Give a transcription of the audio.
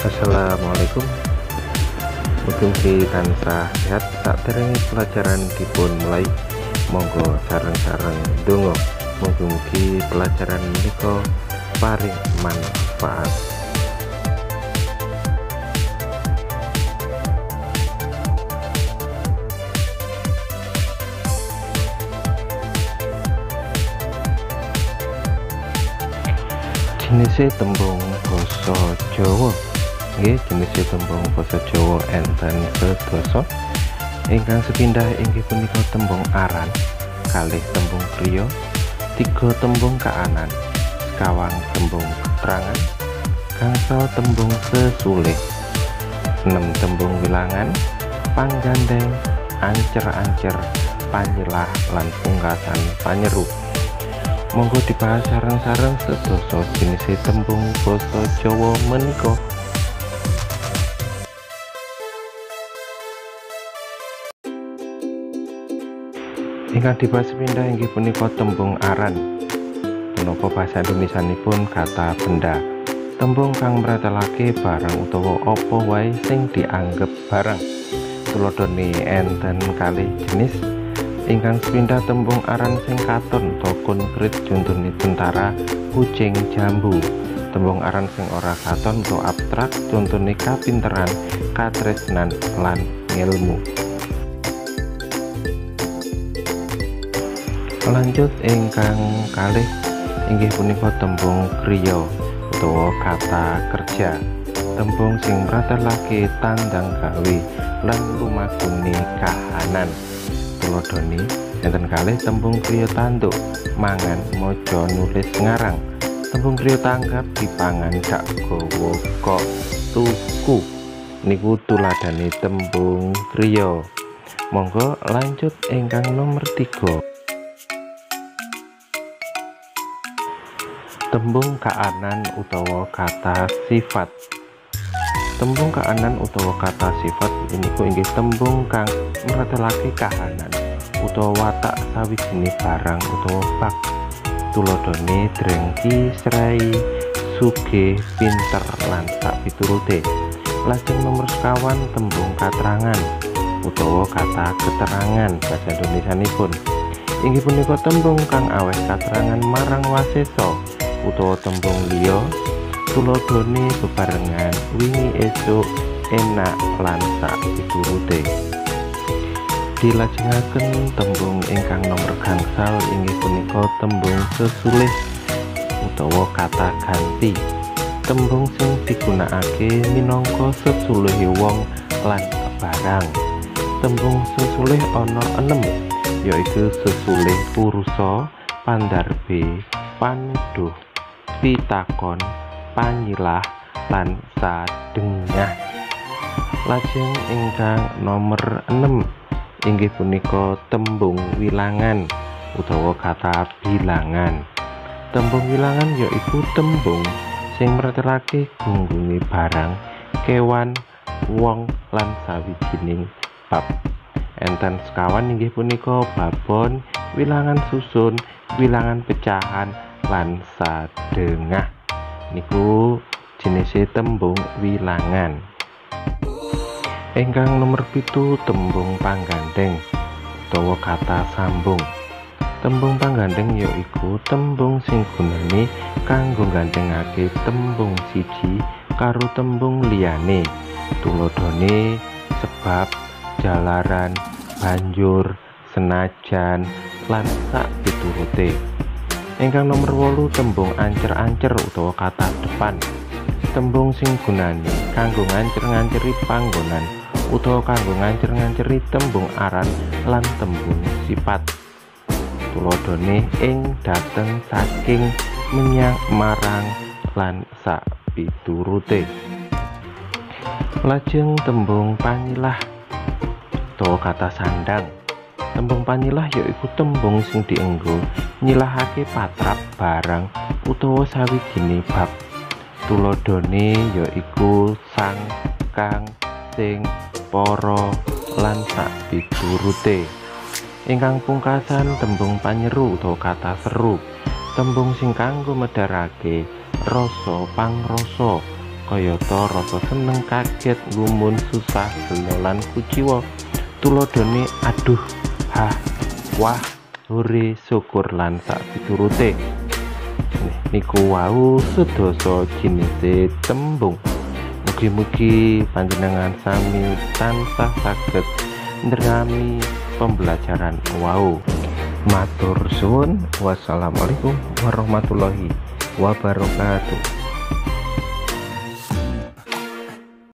Assalamualaikum. Mugi-mugi tansah sehat saderenge pelajaran dipun mulai. Monggo sareng-sareng donga mugi-mugi pelajaran menika paring manfaat. Jenisé tembung basa Jawa. Nggih, jenisé tembung basa Jawa enten sedasa. Ingkang sepindah inggih punika tembung aran, kalih tembung kriya, 3 tembung kaanan, sekawang tembung keterangan, gangsal tembung sesulih, 6 tembung wilangan, panggandeng, ancer-ancer, panyelah lan pungkasan panyeru. Monggo dibahas sareng-sareng sedasa jenis tembung basa Jawa menika. Ingkang dibahas pindah inggih punika tembung aran. Menapa basa Indonesianipun kata benda, tembung kang mratelake barang utawa apa wae sing dianggep barang. Tuladhane enten kalih jenis. Ingkang sepindah tembung aran sing katon utawa konkret, contone tentara, kucing, jambu. Tembung aran sing ora katon utawa abstrak, contone kapinteran, katresnan lan ngilmu. Lanjut ingkang kalih inggih punika tembung kriya utawa kata kerja. Tembung sing mratelake tandang gawe lan lumakune kahanan. Tuladhane enten kalih tembung kriya tanduk, mangan, maca, nulis, ngarang. Tembung kriya tanggap, dipangan, dak gawa, kok, tuku. Niku tuladhane tembung kriya. Monggo lanjut ingkang nomor 3. Tembung kaanan utawa kata sifat. Tembung kaanan utawa kata sifat punika inggih tembung kang mratelake kahanan utawa watak sawijining barang utawa bak. Tuladhane drengki, serai, sugih, pinter lan sapiturute. Lajeng nomor sekawan tembung katrangan utawa kata keterangan basa Indonesianipun. Inggih punika tembung kang aweh katrangan marang wasesa utawa tembung liya. Tuladhane bebarengan, wingi, esuk, enak lan sapiturute. Dilajengaken tembung ingkang nomor gangsal inggih punika tembung sesulih utawa kata ganti. Tembung sing digunakake minangka sesulih wong lan barang. Tembung sesulih ana 6, yaitu sesulih purusa, pandarbe, panuduh, pitakon, panyilah lan sadengah. Lajeng ingkang nomor 6 inggih punika tembung wilangan utawa kata bilangan. Tembung wilangan yaiku tembung sing mratelake gunggunge barang, kewan, wong lan sawijining bab. Enten sekawan inggih punika babon, wilangan susun, wilangan pecahan lan sadengah. Niku jenis tembung wilangan. Ingkang nomor 7 tembung panggandeng utawa kata sambung. Tembung panggandeng yaiku tembung sing gunane kanggo gandhengake tembung siji karo tembung liyane. Tuladhane sebab, jalaran, banjur, senajan lan sapiturute. Ingkang nomor 8 tembung ancer-ancer utawa kata depan. Tembung sing gunane kanggo ngancer-nganceri panggonan utawa kanggo ngancer-nganceri tembung aran lan tembung sifat. Tuladhane ing, dateng, saking, menyang, marang lan sapiturute. Lajeng tembung panyilah utawa kata sandang. Tembung panyilah yaiku tembung sing dienggo nyilahake patrap, barang utawa sawijining bab. Tuladhane yaiku sang, kang, sing, para lan sapiturute. Ingkang pungkasan tembung panyeru utawa kata seru. Tembung sing kanggo medharake rasa pangrasa kayata rasa seneng, kaget, gumun, susah, gelo lan kuciwa. Tuladhane aduh, hah, wah, hore, syukur lan sak piturute. Niku wau sedasa jinise tembung. Mugi-mugi panjenengan sami tansah saged nderami pembelajaran wau. Matur suwun. Wassalamualaikum warahmatullahi wabarakatuh.